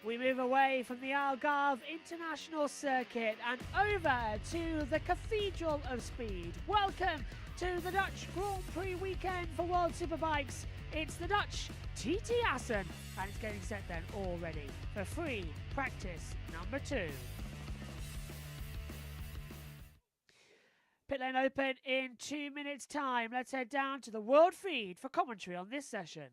We move away from the Algarve International Circuit and over to the Cathedral of Speed. Welcome to the Dutch Grand Prix weekend for World Superbikes. It's the Dutch TT Assen, and it's getting set then already for free practice number 2. Pit lane open in 2 minutes' time. Let's head down to the world feed for commentary on this session.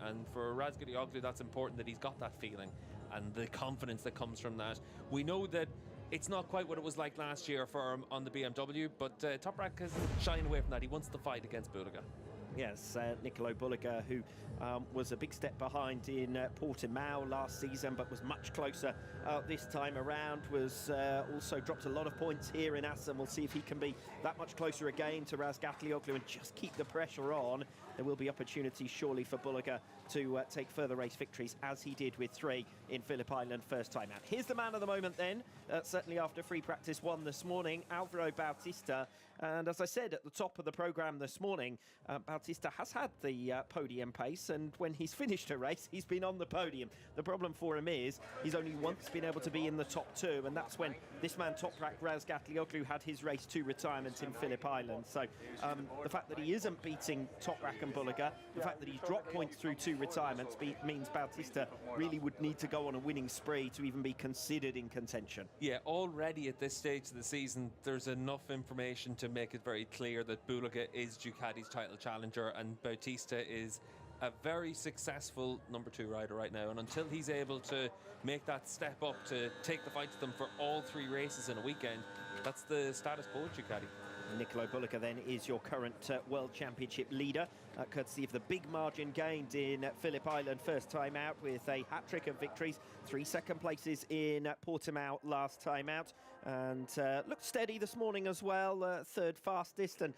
And for Razgatlioglu, that's important that he's got that feeling and the confidence that comes from that. We know that it's not quite what it was like last year for him on the BMW, but Toprak has shied away from that. He wants to fight against Bulliga. Yes, Nicolo Bulliga, who was a big step behind in Portimao last season, but was much closer this time around, was also dropped a lot of points here in Assen. We'll see if he can be that much closer again to Razgatlioglu and just keep the pressure on. There will be opportunities surely for Bulliga to take further race victories, as he did with 3 in Phillip Island first time out. Here's the man of the moment then, certainly after free practice 1 this morning, Alvaro Bautista. And as I said at the top of the programme this morning, Bautista has had the podium pace, and when he's finished a race, he's been on the podium. The problem for him is he's only once been able to be in the top 2, and that's when this man Toprak Razgatlioglu had his race 2 retirement in Phillip Island. So the fact that he isn't beating Toprak and Bulliga, the fact that he's dropped points through 2 retirements means Bautista really would need to go on a winning spree to even be considered in contention. Yeah, already at this stage of the season, there's enough information to make it very clear that Bulliga is Ducati's title challenger and Bautista is a very successful number 2 rider right now, and until he's able to make that step up to take the fight to them for all 3 races in a weekend, that's the status quo at Ducati. Nicolo Bulliga then is your current World Championship leader, courtesy of the big margin gained in Phillip Island first time out with a hat-trick of victories, 3 second places in Portimao last time out, and looked steady this morning as well, 3rd fastest. And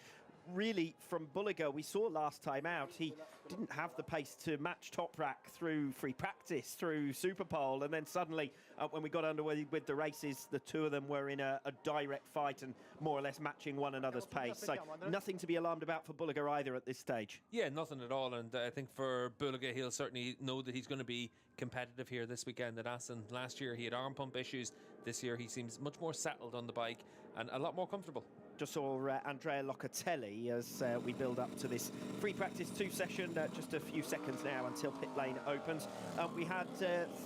really, from Bulliga, we saw last time out, he didn't have the pace to match Toprak through free practice, through Superpole, and then suddenly, when we got underway with the races, the 2 of them were in a direct fight and more or less matching one another's pace. So nothing to be alarmed about for Bulliga either at this stage. Yeah, nothing at all, and I think for Bulliga, he'll certainly know that he's going to be competitive here this weekend at Assen. Last year, he had arm pump issues. This year, he seems much more settled on the bike and a lot more comfortable. Just saw Andrea Locatelli as we build up to this free practice 2 session, just a few seconds now until pit lane opens. We had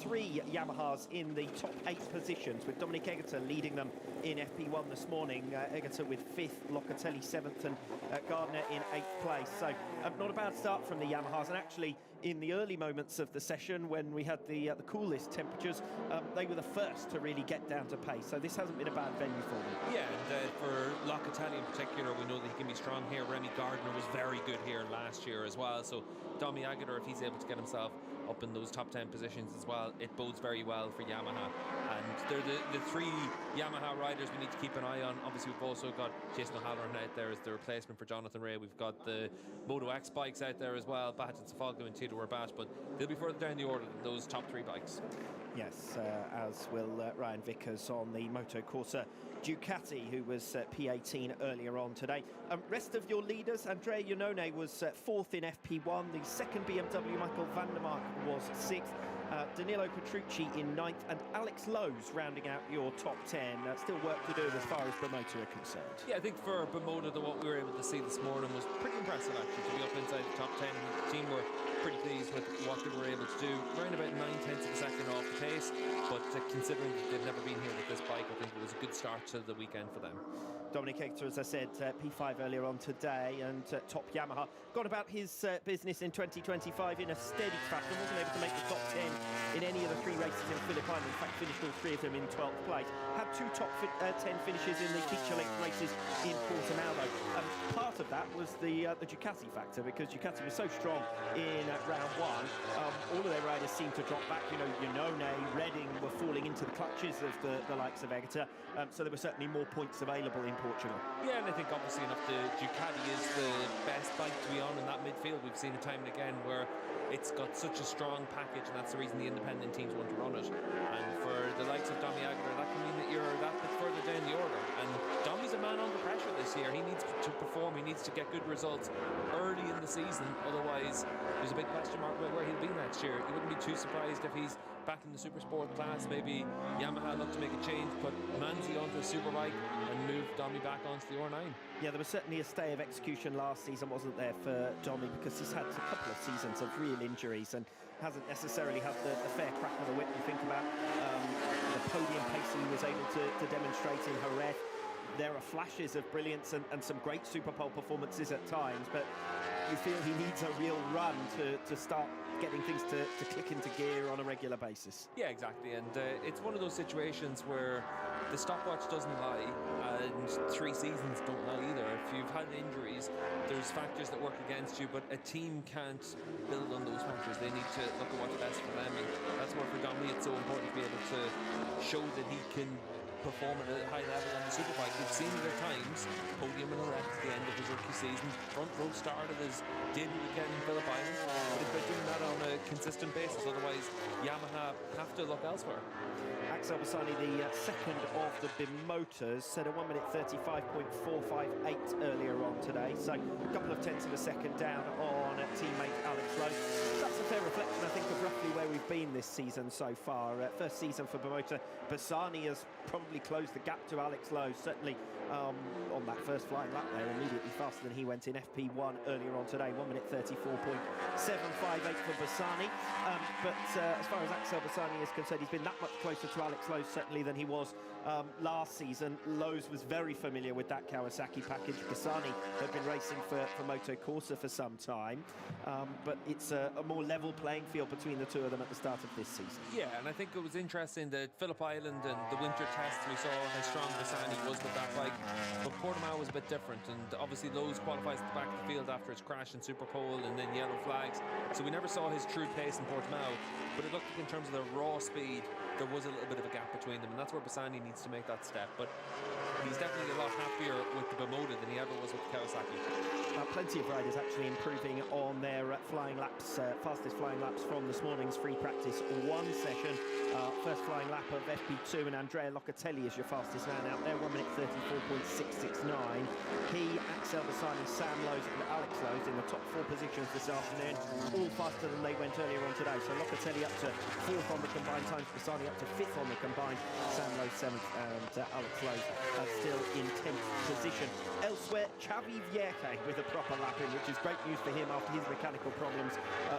3 Yamahas in the top 8 positions, with Dominic Egerter leading them in FP1 this morning. Egerter with 5th, Locatelli 7th, and Gardner in 8th place. So not a bad start from the Yamahas, and actually in the early moments of the session when we had the coolest temperatures, they were the first to really get down to pace. So this hasn't been a bad venue for them. Yeah, and for Locatelli in particular, we know that he can be strong here. Remy Gardner was very good here last year as well. So Domi Aguilar, if he's able to get himself up in those top 10 positions as well, it bodes very well for Yamaha. And they're the 3 Yamaha riders we need to keep an eye on. Obviously, we've also got Jason O'Halloran out there as the replacement for Jonathan Ray. We've got the Moto X bikes out there as well, Bahattin Safalco and Tito Rabat, but they'll be further down the order than those top 3 bikes. Yes, as will Ryan Vickers on the Moto Corsa Ducati, who was P18 earlier on today. Rest of your leaders, Andrea Iannone was 4th in FP1. The 2nd BMW, Michael van der Mark, was 6th. Danilo Petrucci in 9th, and Alex Lowe's rounding out your top 10. Still work to do as far as Bimota are concerned. Yeah, I think for Bimota, what we were able to see this morning was pretty impressive, actually, to be up inside the top 10. The team were pretty pleased with what they were able to do. Around about 9/10 of a second off the pace, but considering they've never been here with this bike, I think it was a good start to the weekend for them. Dominic Egerter, as I said, P5 earlier on today, and top Yamaha. Got about his business in 2025 in a steady fashion. Wasn't able to make the top 10 in any of the 3 races in Phillip Island. In fact, finished all 3 of them in 12th place. Had 2 top 10 finishes in the feature length races in Portimao, though. Part of that was the Ducati factor, because Ducati was so strong in round 1. All of their riders seemed to drop back. You know, Iannone, Redding were falling into the clutches of the likes of Egerter. So there were certainly more points available in Portugal. Yeah, and I think obviously enough the Ducati is the best bike to be on in that midfield. We've seen it time and again where it's got such a strong package, and that's the reason the independent teams want to run it. And for the likes of Domi Aguilar, that can mean that you're that bit further down the order. And Domi's he's a man under pressure this year. He needs to perform. He needs to get good results early in the season. Otherwise, there's a big question mark about where he'll be next year. You wouldn't be too surprised if he's back in the super sport class. Maybe Yamaha look to make a change, put Manzi onto a superbike and move Domi back onto the R9. Yeah, there was certainly a stay of execution last season, wasn't there, for Domi, because he's had a couple of seasons of real injuries and hasn't necessarily had the fair crack of the whip. You think about the podium pace he was able to demonstrate in Jerez. There are flashes of brilliance and some great Super Pole performances at times, but you feel he needs a real run to start getting things to click into gear on a regular basis. Yeah, exactly, and it's one of those situations where the stopwatch doesn't lie and 3 seasons don't lie either. If you've had injuries, there's factors that work against you, but a team can't build on those factors. They need to look at what's best for them, and that's where for Domi it's so important to be able to show that he can perform at a high level on the superbike. We've seen it at times, podium in a wreck at the end of his rookie season. Front row started as did weekend in Phillip Island, but if they're doing that on a consistent basis, otherwise Yamaha have to look elsewhere. Axel Bassani, the second of the BIM-motors, set a 1 minute 35.458 earlier on today, so a couple of tenths of a second down on teammate Alex Lowe. That's a fair reflection, I think, of roughly where we've been this season so far. First season for BIM-motor, Bassani has probably closed the gap to Alex Lowe, certainly on that first flying lap there, immediately faster than he went in FP1 earlier on today, 1 minute 34.758 for Bassani. But as far as Axel Bassani is concerned, he's been that much closer to Alex Lowe certainly than he was last season. Lowe's was very familiar with that Kawasaki package. Bassani had been racing for Moto Corsa for some time, but it's a more level playing field between the two of them at the start of this season. Yeah, and I think it was interesting that Phillip Island and the winter tests, we saw how strong Bassani was with that bike, but Portimao was a bit different, and obviously Lowe's qualifies at the back of the field after his crash in Superpole and then yellow flags, so we never saw his true pace in Portimao, but it looked like in terms of the raw speed there was a little bit of a gap between them, and that's where Bassani needs to make that step. But he's definitely a lot happier with the BIM-motor than he ever was with the Kawasaki. Plenty of riders actually improving on their flying laps, fastest flying laps from this morning's free practice 1 session. First flying lap of FP2, and Andrea Locatelli is your fastest man out there, 1 minute 34.669. He, Axel Bassani, Sam Lowes and Alex Lowes in the top 4 positions this afternoon, all faster than they went earlier on today. So Locatelli up to 4th on the combined times, Bassani up to 5th on the combined, Sam Lowes 7th, and Alex Lowes still in 10th position. Elsewhere, Xavi Vierge with a proper lapping, which is great news for him after his mechanical problems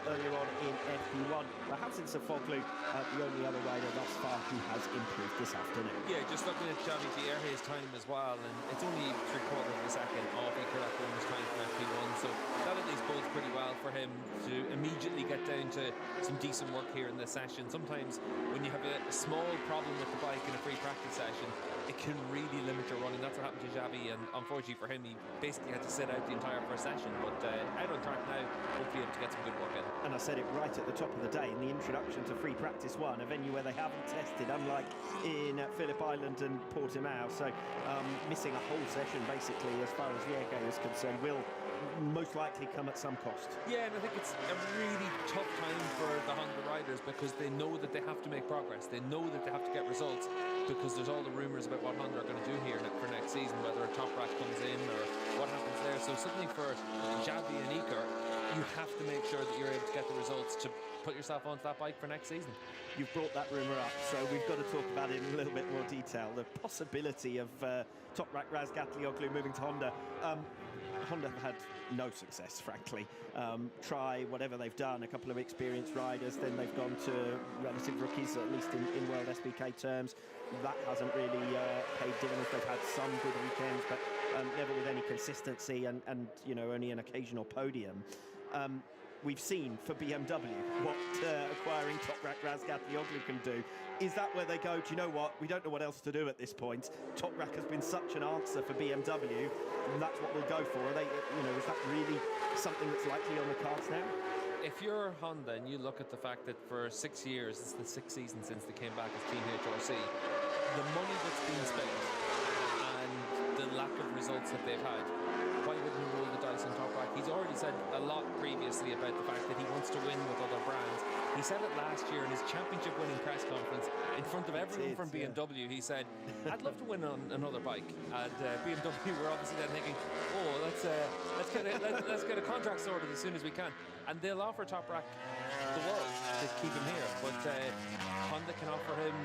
earlier on in FP1. Hudson Sofoglu, the only other rider thus far who has improved this afternoon. Yeah, just looking at Xavi Vierge's time as well, and it's only 3/4 of a second off equal bonus time from FP1, so that at least bodes pretty well for him to immediately get down to some decent work here in this session. Sometimes when you have a small problem with the bike in a free practice session, it can really limit your running. That's what happened to Xavi, and unfortunately for him, he basically had to sit out the entire first session, but out on track now, hopefully able to get some good work in. And I said it right at the top of the day in the introduction to Free Practice 1, a venue where they haven't tested, unlike in Phillip Island and Portimao, so missing a whole session basically as far as Vierge is concerned will most likely come at some cost. Yeah, and I think it's a really tough time for the Honda riders because they know that they have to make progress. They know that they have to get results because there's all the rumours about what Honda are going to do here for next season, whether a top rack comes in or what happens there. So suddenly for Xavi and Iker, you have to make sure that you're able to get the results to put yourself onto that bike for next season. You've brought that rumour up, so we've got to talk about it in a little bit more detail. The possibility of Toprak Razgatlioglu moving to Honda. Honda have had no success, frankly. Try whatever they've done, a couple of experienced riders, then they've gone to relative rookies, at least in World SBK terms. That hasn't really paid dividends. They've had some good weekends, but never with any consistency and you know, only an occasional podium. We've seen for BMW what acquiring Toprak Razgatlioglu can do. Is that where they go, do you know what, we don't know what else to do at this point. Toprak has been such an answer for BMW, and that's what we'll go for. Are they, you know, is that really something that's likely on the cards now? If you're Honda and you look at the fact that for 6 years, it's the 6th season since they came back as Team HRC, the money that's been spent and the lack of results that they've had, why wouldn't he roll the dice on Toprak? He's already said a lot previously about the fact that he wants to win with other brands. He said it last year in his championship winning press conference in in front of everyone from BMW. He said, "I'd love to win on another bike." And BMW were obviously then thinking, "Oh, let's get a contract sorted as soon as we can." And they'll offer Toprak the world to keep him here, but Honda can offer him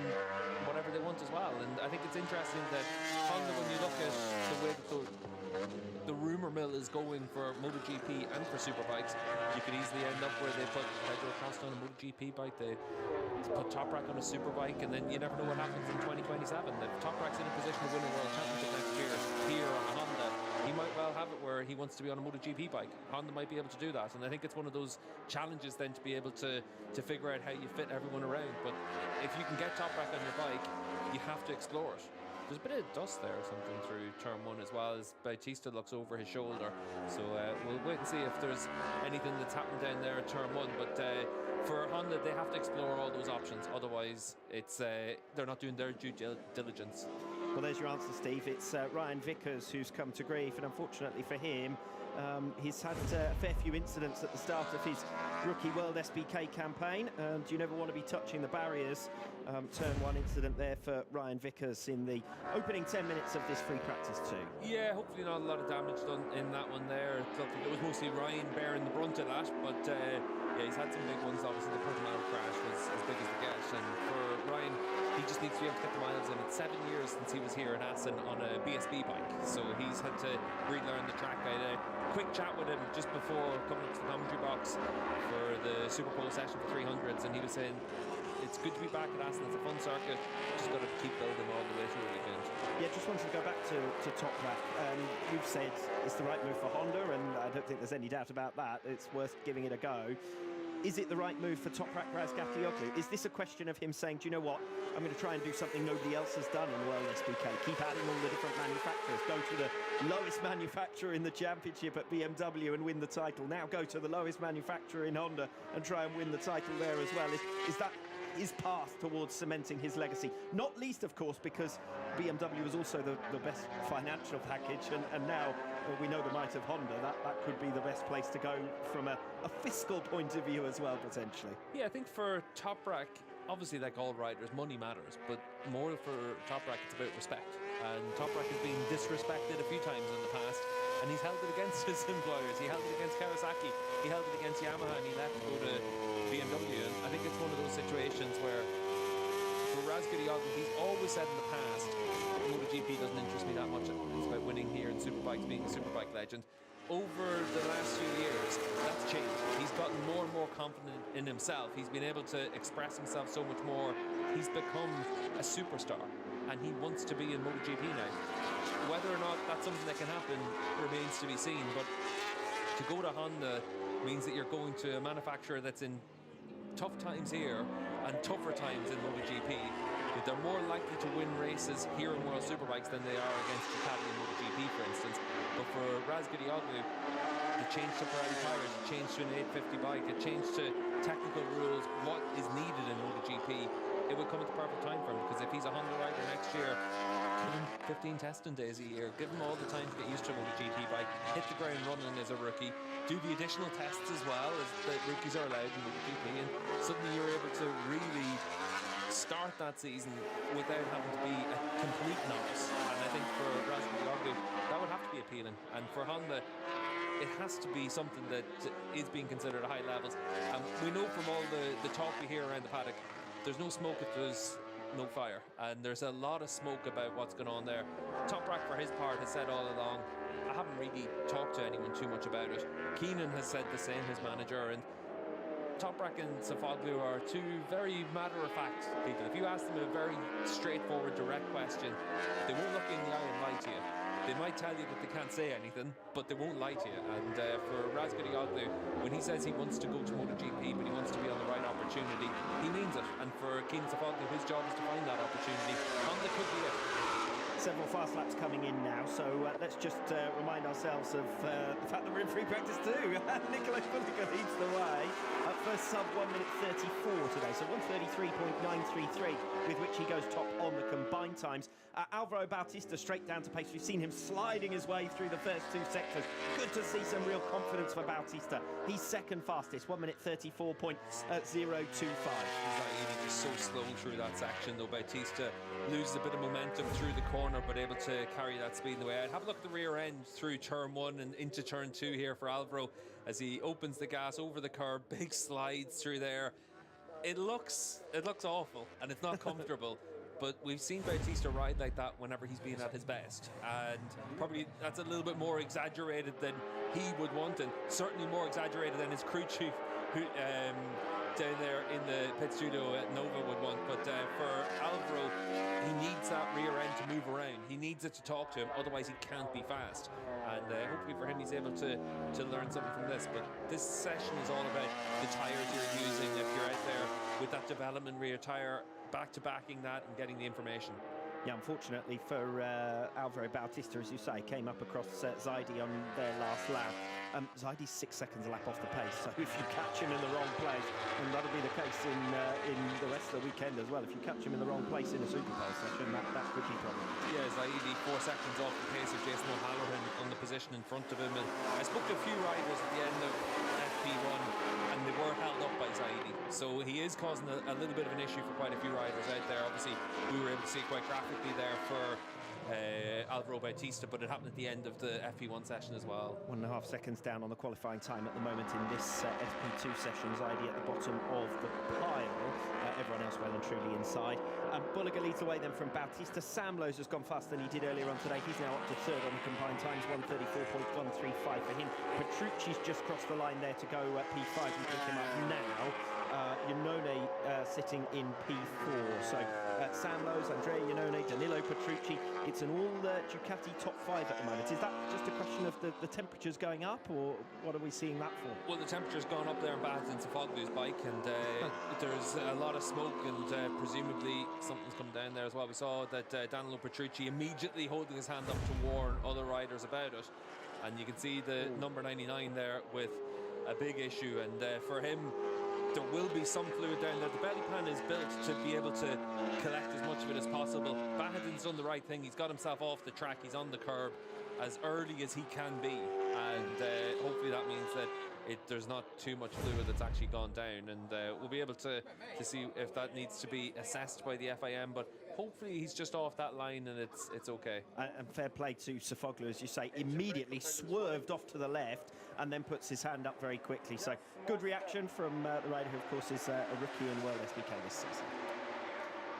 whatever they want as well. And I think it's interesting that Honda, when you look at the way that the rumour mill is going for MotoGP and for Superbikes, you could easily end up where they put Pedro Acosta on a MotoGP bike, they put Toprak on a Superbike, and then you never know what happens in 2027. If Toprak's in a position to win a World Championship next year here on a Honda, he might well have it where he wants to be on a MotoGP bike. Honda might be able to do that, and I think it's one of those challenges then to be able to figure out how you fit everyone around. But if you can get Toprak on your bike, you have to explore it. There's a bit of dust there or something through turn one as well as Bautista looks over his shoulder. So we'll wait and see if there's anything that's happened down there at turn one. But for Honda, they have to explore all those options. Otherwise, it's they're not doing their due diligence. Well, there's your answer, Steve. It's Ryan Vickers who's come to grief, and unfortunately for him, he's had a fair few incidents at the start of his rookie World SBK campaign, and you never want to be touching the barriers. Turn one incident there for Ryan Vickers in the opening 10 minutes of this free practice too. Yeah, hopefully not a lot of damage done in that one there. It was mostly Ryan bearing the brunt of that, but yeah, he's had some big ones. Obviously, the Portimao crash was as big as the get, and for Ryan, he just needs to be able to get the miles in. It's 7 years since he was here in Assen on a BSB bike, so he's had to relearn the track. I had a quick chat with him just before coming up to the commentary box for the Super Bowl session for 300s, and he was saying it's good to be back at Assen. It's a fun circuit. Just got to keep building all the way through the weekend. Yeah, just wanted to go back to Toprak. You've said it's the right move for Honda, and I don't think there's any doubt about that. It's worth giving it a go. Is it the right move for Toprak Razgatlioglu? Is this a question of him saying, do you know what, I'm going to try and do something nobody else has done in World SBK, keep adding all the different manufacturers, go to the lowest manufacturer in the championship at BMW and win the title, now go to the lowest manufacturer in Honda and try and win the title there as well? Is that his path towards cementing his legacy? Not least, of course, because BMW was also the best financial package, and now we know the might of Honda. That could be the best place to go from a fiscal point of view as well, potentially. Yeah, I think for Toprak, obviously, like all riders, money matters, but more for Toprak, it's about respect. And Toprak has been disrespected a few times in the past, and he's held it against his employers. He held it against Kawasaki, he held it against Yamaha, and he left to go to BMW. And I think it's one of those situations where for Razgatlioglu, he's always said in the past, MotoGP doesn't interest me that much. It's about winning here in Superbikes, being a Superbike legend. Over the last few years, that's changed. He's gotten more and more confident in himself. He's been able to express himself so much more. He's become a superstar, and he wants to be in MotoGP now. Whether or not that's something that can happen remains to be seen, but to go to Honda means that you're going to a manufacturer that's in tough times here and tougher times in MotoGP. They're more likely to win races here in World Superbikes than they are against Ducati in MotoGP, for instance. But for Razgatlioglu, the change to Pirelli tires, the change to an 850 bike, a change to technical rules, what is needed in MotoGP, it would come at the perfect time for him, because if he's a Honda rider next year, give him 15 testing days a year, give him all the time to get used to a MotoGP bike, hit the ground running as a rookie, do the additional tests as well as the rookies are allowed in MotoGP, and suddenly you're able to really start that season without having to be a complete novice. And I think for Razgatlioglu, that would have to be appealing. And for Honda, it has to be something that is being considered at high levels. We know from all the talk we hear around the paddock, there's no smoke if there's no fire. And there's a lot of smoke about what's going on there. Toprak, for his part, has said all along, I haven't really talked to anyone too much about it. Keenan has said the same, his manager, and Toprak and Safoglu are two very matter-of-fact people. If you ask them a very straightforward, direct question, they won't look you in the eye and lie to you. They might tell you that they can't say anything, but they won't lie to you. And for Razgatlioglu, when he says he wants to go to MotoGP, but he wants to be on the right opportunity, he means it. And for Keenan Safoglu, his job is to find that opportunity. Honda could be it. Several fast laps coming in now, so let's just remind ourselves of the fact that we're in free practice too. Nicolò Bullica leads the way. First sub 1 minute 34 today, so 1:33.93 1:33, with which he goes top on the combined times. Alvaro Bautista straight down to pace. We've seen him sliding his way through the first two sectors. Good to see some real confidence for Bautista. He's second fastest, 1:34.025. Zaidi was so slow through that section, though. Bautista loses a bit of momentum through the corner, but able to carry that speed in the way out. Have a look at the rear end through turn 1 and into turn 2 here for Alvaro as he opens the gas over the curb. Big slides through there. It looks awful and it's not comfortable. But we've seen Bautista ride like that whenever he's been at his best, and probably that's a little bit more exaggerated than he would want, and certainly more exaggerated than his crew chief who down there in the pit studio at Nova would want. But for Alvaro, he needs that rear end to move around. He needs it to talk to him, otherwise he can't be fast. And hopefully for him he's able to learn something from this. But this session is all about the tyres you're using. If you're out there with that development rear tyre, back-to-backing that and getting the information. Yeah, unfortunately for Alvaro Bautista, as you say, came up across Zaidi on their last lap. Zaidi's 6 seconds a lap off the pace, so if you catch him in the wrong place, and that'll be the case in the rest of the weekend as well, if you catch him in the wrong place in a Superbike session, that could be a problem. Yeah, Zaidi 4 seconds off the pace of Jason O'Halloran on the position in front of him. And I spoke to a few riders at the end of FP1, and they were held up by Zaidi, so he is causing a little bit of an issue for quite a few riders out there. Obviously we were able to see quite graphically there for Alvaro Bautista, but it happened at the end of the FP1 session as well. 1.5 seconds down on the qualifying time at the moment in this FP2 session. Zaidi at the bottom of the pile, everyone else well and truly inside. Bulliger leads the way then from Bautista. Sam Lowes has gone faster than he did earlier on today. He's now up to third on the combined times, 1:34.135 for him. Petrucci's just crossed the line there to go P5. We pick him up now. Iannone sitting in P4. So Sam Lowes, Andrea Iannone, Danilo Petrucci. It's an all Ducati top 5 at the moment. Is that just a question of the temperatures going up, or what are we seeing that for? Well, the temperature's gone up there in Bath in Sofoglu's bike, and there's a lot of smoke, and presumably something's come down there as well. We saw that Danilo Petrucci immediately holding his hand up to warn other riders about it, and you can see the number 99 there with a big issue, and for him there will be some fluid down there. The belly pan is built to be able to collect as much of it as possible. Bahadin's done the right thing. He's got himself off the track. He's on the curb as early as he can be, and hopefully that means that there's not too much fluid that's actually gone down, and we'll be able to see if that needs to be assessed by the FIM, but hopefully he's just off that line and it's okay. And fair play to Sofoglu, as you say, immediately swerved off to the left and then puts his hand up very quickly. So good reaction from the rider, who of course is a rookie in World SBK this season.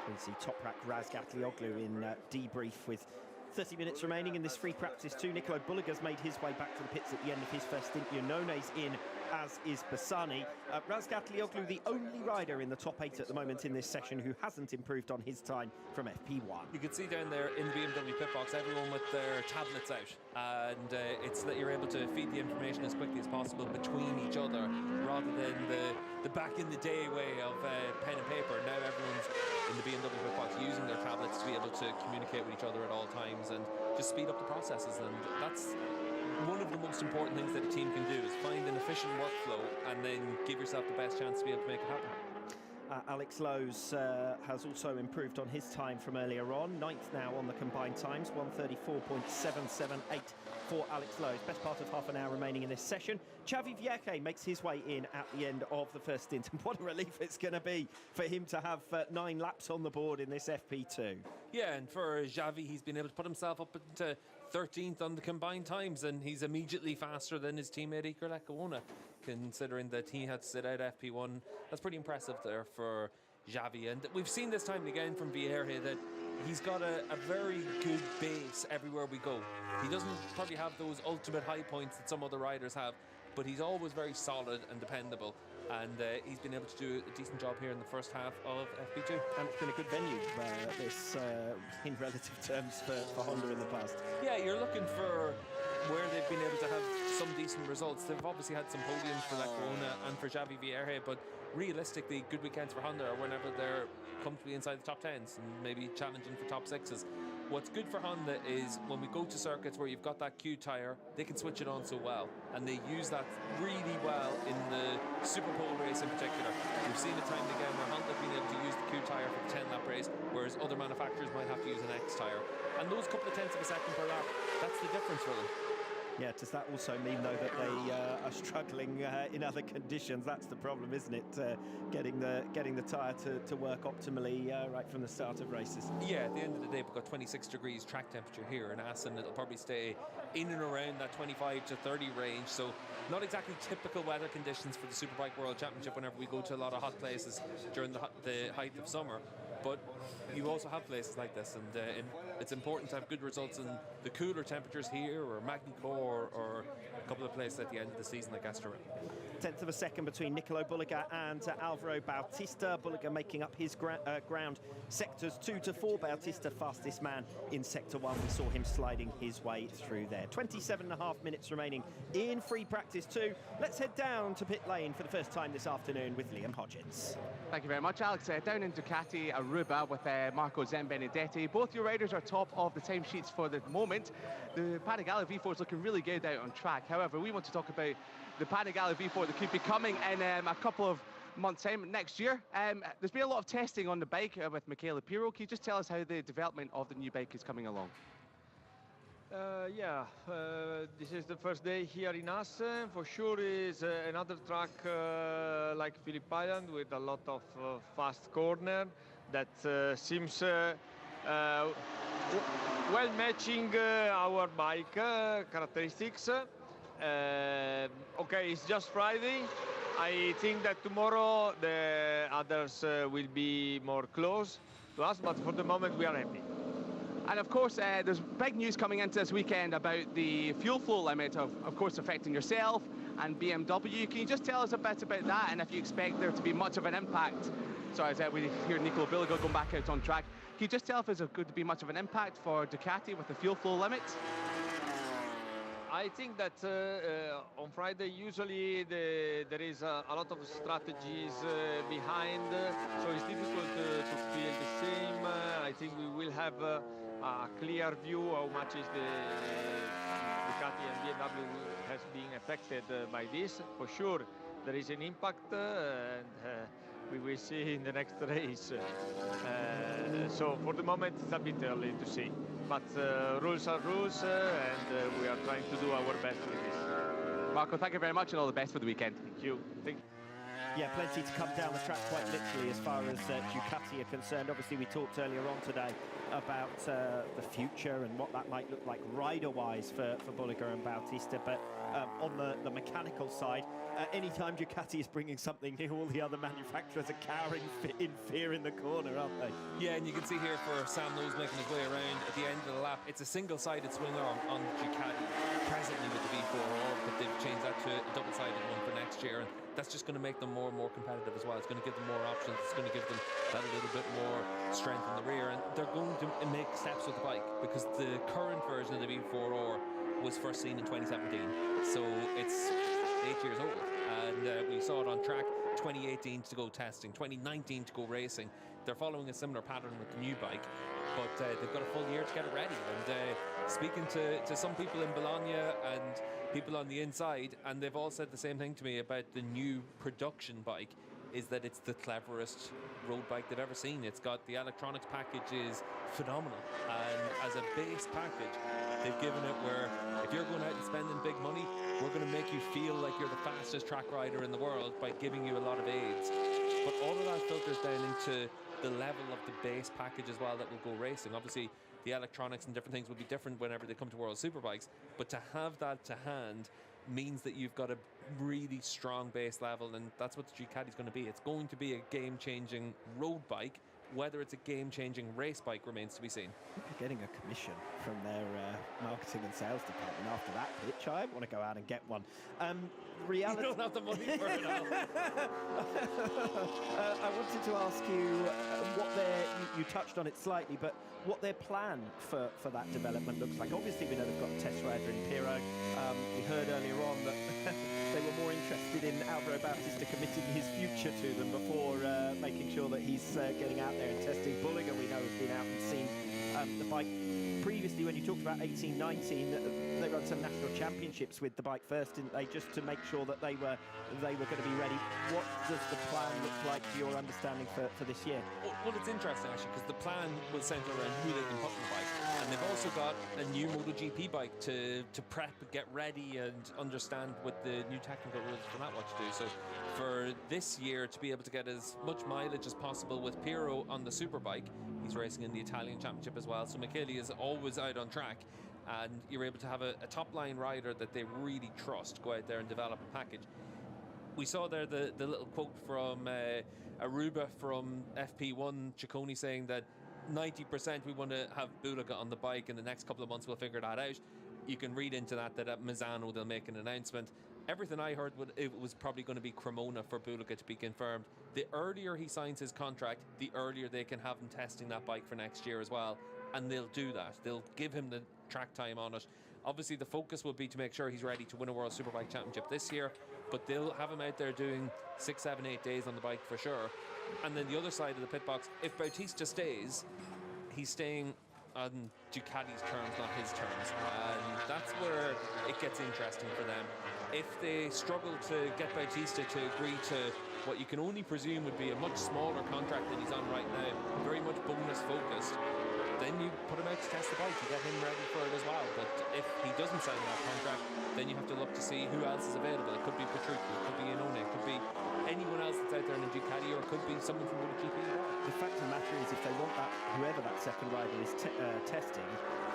We see Toprak Razgatlioglu in debrief with 30 minutes remaining in this free practice too. Nicolo Bulliger's made his way back to the pits at the end of his first stint. Iannone's in, as is Bassani. Razgatlioglu, the only rider in the top 8 at the moment in this session who hasn't improved on his time from FP1. You can see down there in the BMW pit box, everyone with their tablets out, and it's that you're able to feed the information as quickly as possible between each other, rather than the back in the day way of pen and paper. Now everyone's in the BMW pit box using their tablets to be able to communicate with each other at all times and just speed up the processes, and that's one of the most important things that a team can do, is find an efficient workflow and then give yourself the best chance to be able to make it happen. Alex Lowes has also improved on his time from earlier on. 9th now on the combined times, 1:34.778 for Alex Lowes. Best part of half an hour remaining in this session. Xavi Vierge makes his way in at the end of the first stint. And what a relief it's going to be for him to have 9 laps on the board in this FP2. Yeah, and for Xavi, he's been able to put himself up into 13th on the combined times, and he's immediately faster than his teammate Iker Lecuona, considering that he had to sit out FP1. That's pretty impressive there for Xavi, and we've seen this time and again from Vierge that he's got a very good base everywhere we go. He doesn't probably have those ultimate high points that some other riders have, but he's always very solid and dependable, and he's been able to do a decent job here in the first half of FP2. And it's been a good venue, this in relative terms for Honda in the past. Yeah, you're looking for where they've been able to have some decent results. They've obviously had some podiums for Lecuona and for Xavi Vierge, but realistically, good weekends for Honda are whenever they're comfortably inside the top 10s and maybe challenging for top 6s. What's good for Honda is when we go to circuits where you've got that Q tyre, they can switch it on so well, and they use that really well in the Super Pole race in particular. We've seen it time and again where Honda have been able to use the Q tyre for the whereas other manufacturers might have to use an X tyre. And those couple of tenths of a second per lap, that's the difference for them. Yeah, does that also mean, though, that they are struggling in other conditions? That's the problem, isn't it? Getting the tyre to work optimally right from the start of races. Yeah, at the end of the day, we've got 26 degrees track temperature here in Assen. It'll probably stay in and around that 25 to 30 range. So not exactly typical weather conditions for the Superbike World Championship whenever we go to a lot of hot places during the height of summer. But you also have places like this, and it's important to have good results in the cooler temperatures here, or Magny-Cours, or a couple of places at the end of the season like Estoril. Tenth of a second between Nicolo Bulliger and Alvaro Bautista. Bulliger making up his ground. Sectors 2 to 4, Bautista fastest man in Sector 1. We saw him sliding his way through there. 27.5 minutes remaining in free practice 2. Let's head down to pit lane for the first time this afternoon with Liam Hodgins. Thank you very much, Alex. Down in Ducati Aruba with Marco Zambenedetti. Both your riders are top of the timesheets for the moment. The Panigale V4 is looking really good out on track. However, we want to talk about the Panigale V4 that could be coming in a couple of months' time next year. There's been a lot of testing on the bike with Michele Pirro. Can you just tell us how the development of the new bike is coming along? This is the first day here in Assen. For sure is another track like Phillip Island with a lot of fast corner that seems well matching our bike characteristics. Okay, it's just Friday. I think that tomorrow the others will be more close to us, but for the moment we are happy. And of course, there's big news coming into this weekend about the fuel flow limit, of course, affecting yourself and BMW. Can you just tell us a bit about that, and if you expect there to be much of an impact? So as we hear Nicolo Bulliger going back out on track, can you just tell if there's going to be much of an impact for Ducati with the fuel flow limit? I think that on Friday usually there is a lot of strategies behind, so it's difficult to feel the same. I think we will have a clear view how much is the Ducati and BMW has been affected by this. For sure there is an impact, and we will see in the next race. So for the moment it's a bit early to see. But rules are rules, and we are trying to do our best with this. Marco, thank you very much, and all the best for the weekend. Thank you. Yeah, plenty to come down the track quite literally as far as Ducati are concerned. Obviously, we talked earlier on today about the future and what that might look like rider-wise for Bulliger and Bautista. But on the mechanical side, anytime Ducati is bringing something new, all the other manufacturers are cowering in fear in the corner, aren't they? Yeah, and you can see here for Sam Lowe's making his way around at the end of the lap. It's a single-sided swing arm on Ducati presently with the V4R, but they've changed that to a double-sided one for next year. And that's just going to make them more and more competitive as well. It's going to give them more options. It's going to give them that a little bit more strength in the rear. And they're going to make steps with the bike, because the current version of the V4R was first seen in 2017. So it's 8 years old. And we saw it on track 2018 to go testing, 2019 to go racing. They're following a similar pattern with the new bike, but they've got a full year to get it ready. And speaking to some people in Bologna and people on the inside, and they've all said the same thing to me about the new production bike, is that it's the cleverest road bike they've ever seen. It's got the electronics package is phenomenal, and as a base package they've given it where if you're going out and spending big money, we're going to make you feel like you're the fastest track rider in the world by giving you a lot of aids. But all of that filters down into the level of the base package as well that will go racing. Obviously the electronics and different things will be different whenever they come to World Superbikes, but to have that to hand means that you've got a really strong base level, and that's what the Ducati's going to be. It's going to be a game-changing road bike. Whether it's a game-changing race bike remains to be seen. They're getting a commission from their marketing and sales department after that pitch. I want to go out and get one. Reality. You don't have the money for it now. I wanted to ask you what you touched on it slightly, but what their plan for that development looks like. Obviously, we know they've got a test rider in Pirro. We heard earlier on that they were more interested in Alvaro Bautista committing his future to them before making sure that he's getting out there and testing. Bulliger, we know, has been out and seen The bike previously, when you talked about 18-19, they run some national championships with the bike first, didn't they? Just to make sure that they were going to be ready. What does the plan look like to your understanding for this year? Well, it's interesting actually, because the plan will centre around who they can put on the bike, and they've also got a new MotoGP bike to prep, get ready, and understand with the new technical rules for that what to do. So for this year, to be able to get as much mileage as possible with Piero on the Superbike, he's racing in the Italian Championship as well, so Michele is always out on track, and you're able to have a top-line rider that they really trust go out there and develop a package. We saw there the little quote from Aruba from FP1, Ciccone, saying that 90% we want to have Bulliga on the bike in the next couple of months. We'll figure that out. You can read into that at Misano they'll make an announcement. Everything I heard, it was probably going to be Cremona for Bulliga to be confirmed. The earlier he signs his contract, the earlier they can have him testing that bike for next year as well. And they'll do that. They'll give him the track time on it. Obviously, the focus will be to make sure he's ready to win a World Superbike Championship this year, but they'll have him out there doing 6, 7, 8 days on the bike for sure. And then the other side of the pit box, if Bautista stays, he's staying on Ducati's terms, not his terms. And that's where it gets interesting for them. If they struggle to get Bautista to agree to what you can only presume would be a much smaller contract than he's on right now, very much bonus focused, then you put him out to test the bike, you get him ready for it as well. But if he doesn't sign that contract, then you have to look to see who else is available. It could be Petrucci, it could be Iannone, it could be anyone else that's out there in a Ducati, or it could be someone from MotoGP as well. The fact of the matter is, if they want that, whoever that second rider is testing,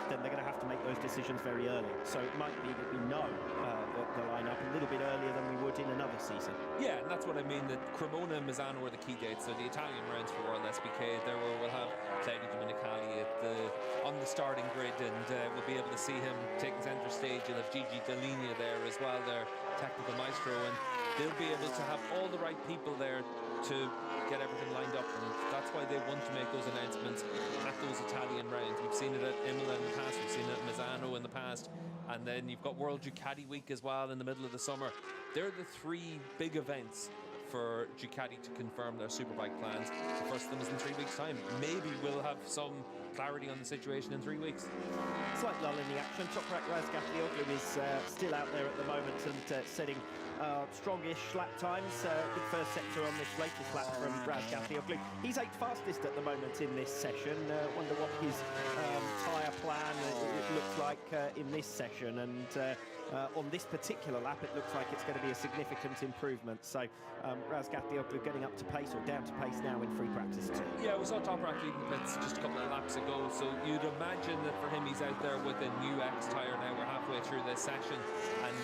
then they're going to have to make those decisions very early. So it might be that we know the lineup a little bit earlier than we would in another season. Yeah, and that's what I mean, that Cremona and Misano are the key dates. So the Italian rounds for World SBK, there we'll have Claudio Domenicali on the starting grid, and we'll be able to see him taking centre stage. You'll have Gigi Dall'Igna there as well, their technical maestro, and they'll be able to have all the right people there to get everything lined up, and that's why they want to make those announcements at those Italian rounds. We've seen it at Imola in the past, we've seen it at Misano in the past, and then you've got World Ducati Week as well in the middle of the summer. They're the three big events for Ducati to confirm their Superbike plans. The first of them is in 3 weeks' time. Maybe we'll have some clarity on the situation in 3 weeks. Slight lull in the action. Toprak Razgatlioglu is still out there at the moment and setting strongish lap times. Good first sector on this latest lap from Razgatlioglu. He's 8th fastest at the moment in this session. Wonder what his tyre plan looks like in this session, and on this particular lap it looks like it's going to be a significant improvement. So Razgatlioglu getting up to pace, or down to pace now in free practice too. Yeah, we saw Toprak leading the pits just a couple of laps ago, so you'd imagine that for him he's out there with a new X tyre now. We're halfway through this session, and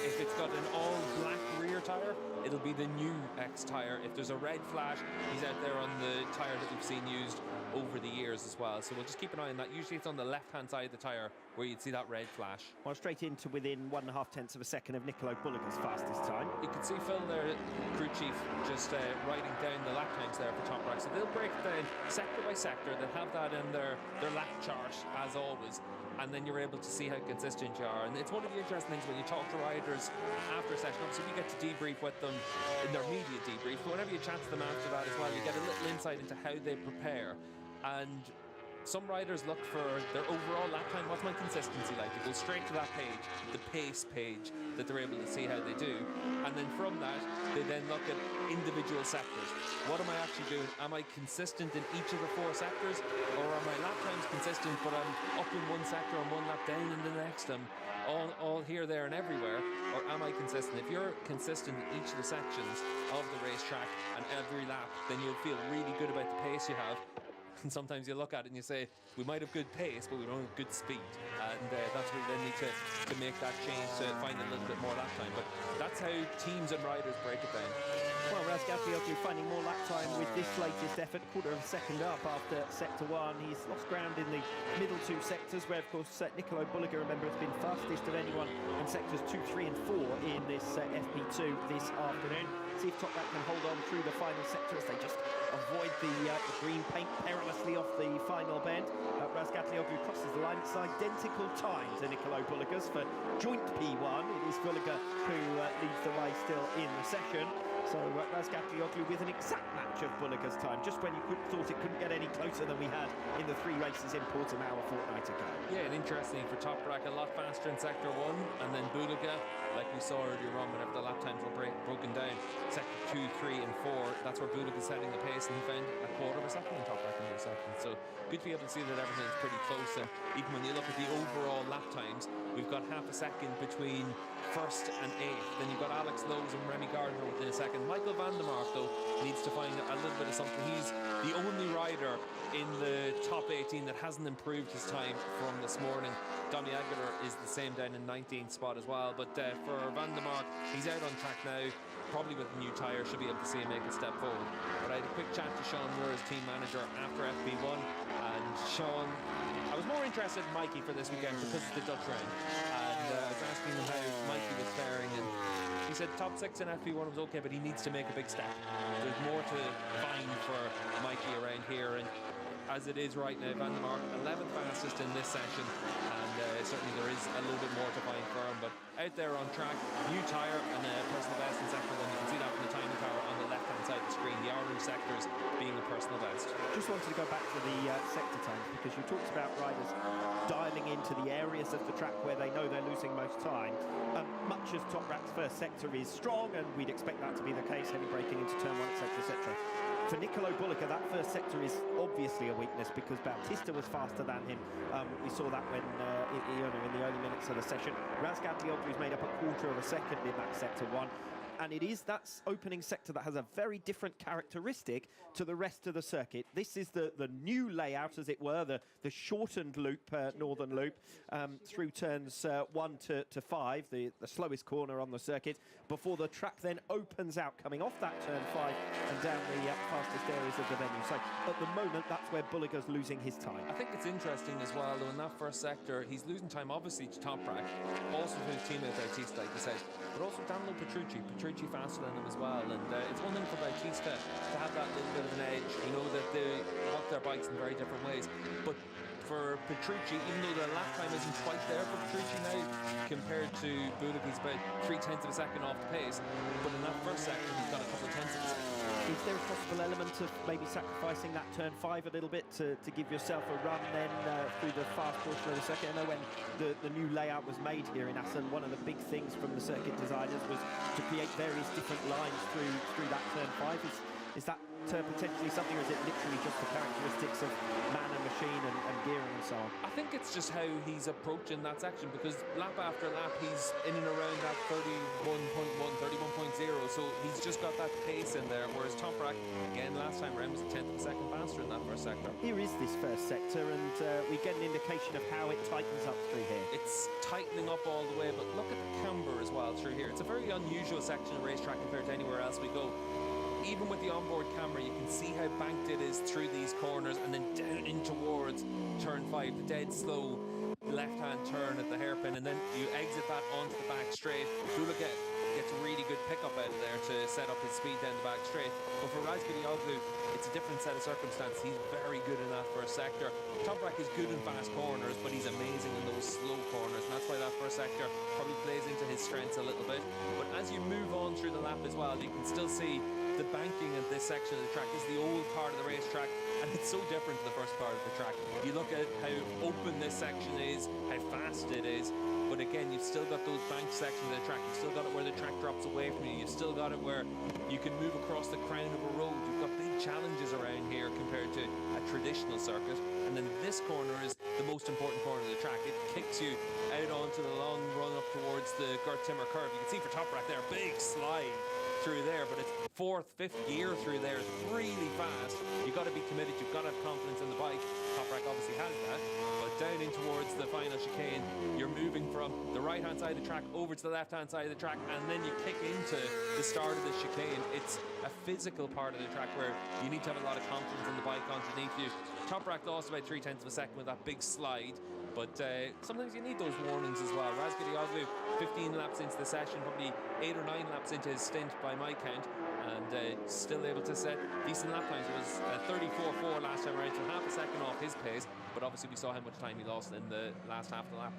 if it's got an all black rear tyre, it'll be the new X tyre. If there's a red flash, he's out there on the tyre that we've seen used over the years as well. So we'll just keep an eye on that. Usually it's on the left-hand side of the tyre where you'd see that red flash. Well, straight into within 1.5 tenths of a second of Nicolo Bulliga's fastest time. You can see Phil there, crew chief, just writing down the lap times there for Toprak. So they'll break it down sector by sector. They'll have that in their lap chart as always, and then you're able to see how consistent you are. And it's one of the interesting things when you talk to riders after a session. Obviously we get to debrief with them in their media debrief, but whenever you chat to them after that as well, you get a little insight into how they prepare. And some riders look for their overall lap time. What's my consistency like? They go straight to that page, the pace page, that they're able to see how they do. And then from that, they then look at individual sectors. What am I actually doing? Am I consistent in each of the 4 sectors? Or are my lap times consistent, but I'm up in one sector and one lap down in the next? I'm all here, there, and everywhere. Or am I consistent? If you're consistent in each of the sections of the racetrack and every lap, then you'll feel really good about the pace you have. And sometimes you look at it and you say, we might have good pace, but we don't have good speed. And that's where you then need to make that change to find a little bit more lap time. But that's how teams and riders break it down. Well, Razgatlioglu finding more lap time with this latest effort, quarter of a second up after sector 1. He's lost ground in the middle 2 sectors, where of course Nicolo Bulliga, remember, has been fastest of anyone in sectors 2, 3 and 4 in this FP2 this afternoon. See if Toprak can hold on through the final sector as they just avoid the green paint perilously off the final bend. Razgatlioglu crosses the line. It's identical time to Nicolo Bulliga's for joint P1. It is Bulliga who leads the way still in the session. So Razgatlioglu with an exact match of Bulliger's time, just when you thought it couldn't get any closer than we had in the 3 races in Portimao a fortnight ago. Yeah, and interesting for Toprak, a lot faster in Sector 1, and then Bulliger, like we saw earlier on whenever the lap times were broken down, Sector 2, 3 and 4, that's where Bulliger's setting the pace, and he found a quarter of a second in Toprak in those seconds. So good to be able to see that everything's pretty close, and even when you look at the overall lap times, we've got half a second between first and 8th. Then you've got Alex Lowe's and Remy Gardner within a second. Michael van der Mark, though, needs to find a little bit of something. He's the only rider in the top 18 that hasn't improved his time from this morning. Domi Aguilar is the same down in 19th spot as well. But for van der Mark, he's out on track now. Probably with a new tyre, should be able to see him make a step forward. But I had a quick chat to Sean Moore, his team manager, after FP1. And Sean, I was more interested in Mikey for this weekend because of the Dutch round. And I was asking him how Mikey was faring, and he said top 6 in FP1 was okay, but he needs to make a big step. There's more to find for Mikey around here, and as it is right now, Van der Mark 11th fastest in this session, and certainly there is a little bit more to find for him, but out there on track, new tyre and a personal best in sector 1. You can see that from the timing tower on the left hand side of the screen, the orange sectors being a personal best. Just wanted to go back to the sector times, because you talked about riders dialing into the areas of the track where they know they're losing most time. Much as Toprak's first sector is strong, and we'd expect that to be the case, heavy braking into turn 1, etc., etc. For Nicolo Bulliger, that first sector is obviously a weakness because Bautista was faster than him. We saw that when in the early minutes of the session. Razgatlioglu's made up a quarter of a second in that sector 1. And it is that opening sector that has a very different characteristic to the rest of the circuit. This is the new layout, as it were, the shortened loop, northern loop, through turns 1 to 5, the slowest corner on the circuit, before the track then opens out, coming off that turn 5 and down the fastest areas of the venue. So at the moment, that's where Bulliger's losing his time. I think it's interesting as well, though, in that first sector, he's losing time, obviously, to Toprak, also to his teammate Bautista, like you said, but also Danilo Petrucci faster than him as well, and it's one thing for Bautista to have that little bit of an edge, you know, that they walk their bikes in very different ways, but for Petrucci, even though the lap time isn't quite there for Petrucci now compared to Bulliger, he's about 3/10 of a second off the pace, but in that first sector he's got a couple of tenths of a second. Is there a possible element of maybe sacrificing that turn 5 a little bit to give yourself a run then through the fast portion of the circuit? I know when the new layout was made here in Assen, one of the big things from the circuit designers was to create various different lines through that turn 5. Is that potentially something, or is it literally just the characteristics of man and machine and gearing and so on? I think it's just how he's approaching that section, because lap after lap he's in and around that 31.1, 31.0, so he's just got that pace in there, whereas Toprak, again, last time around was a 10th of a second faster in that first sector. Here is this first sector, and we get an indication of how it tightens up through here. It's tightening up all the way, but look at the camber as well through here. It's a very unusual section of racetrack compared to anywhere else we go. Even with the onboard camera, you can see how banked it is through these corners and then down in towards turn 5, the dead slow left-hand turn at the hairpin, and then you exit that onto the back straight. Bulliger gets a really good pickup out of there to set up his speed down the back straight. But for Razgatlioglu, it's a different set of circumstances. He's very good in that first sector. Toprak is good in fast corners, but he's amazing in those slow corners, and that's why that first sector probably plays into his strengths a little bit. But as you move on through the lap as well, you can still see the banking of this section of the track. This is the old part of the racetrack, and it's so different to the first part of the track. You look at how open this section is, how fast it is, but again, you've still got those banked sections of the track. You've still got it where the track drops away from you. You've still got it where you can move across the crown of a road. You've got big challenges around here compared to a traditional circuit. And then this corner is the most important corner of the track. It kicks you out onto the long run up towards the Gert Timmer curve. You can see for Toprak there, big slide through there, but it's 4th, 5th gear through there. It's really fast. You've got to be committed. You've got to have confidence in the bike. Toprak obviously has that, but down in towards the final chicane, you're moving from the right-hand side of the track over to the left-hand side of the track, and then you kick into the start of the chicane. It's a physical part of the track where you need to have a lot of confidence in the bike underneath you. Toprak lost about 3/10 of a second with that big slide, but sometimes you need those warnings as well. Razgatlioglu, 15 laps into the session, probably 8 or 9 laps into his stint by my count, and still able to set decent lap times. It was 34.4 last time around, so half a second off his pace, but obviously we saw how much time he lost in the last half of the lap.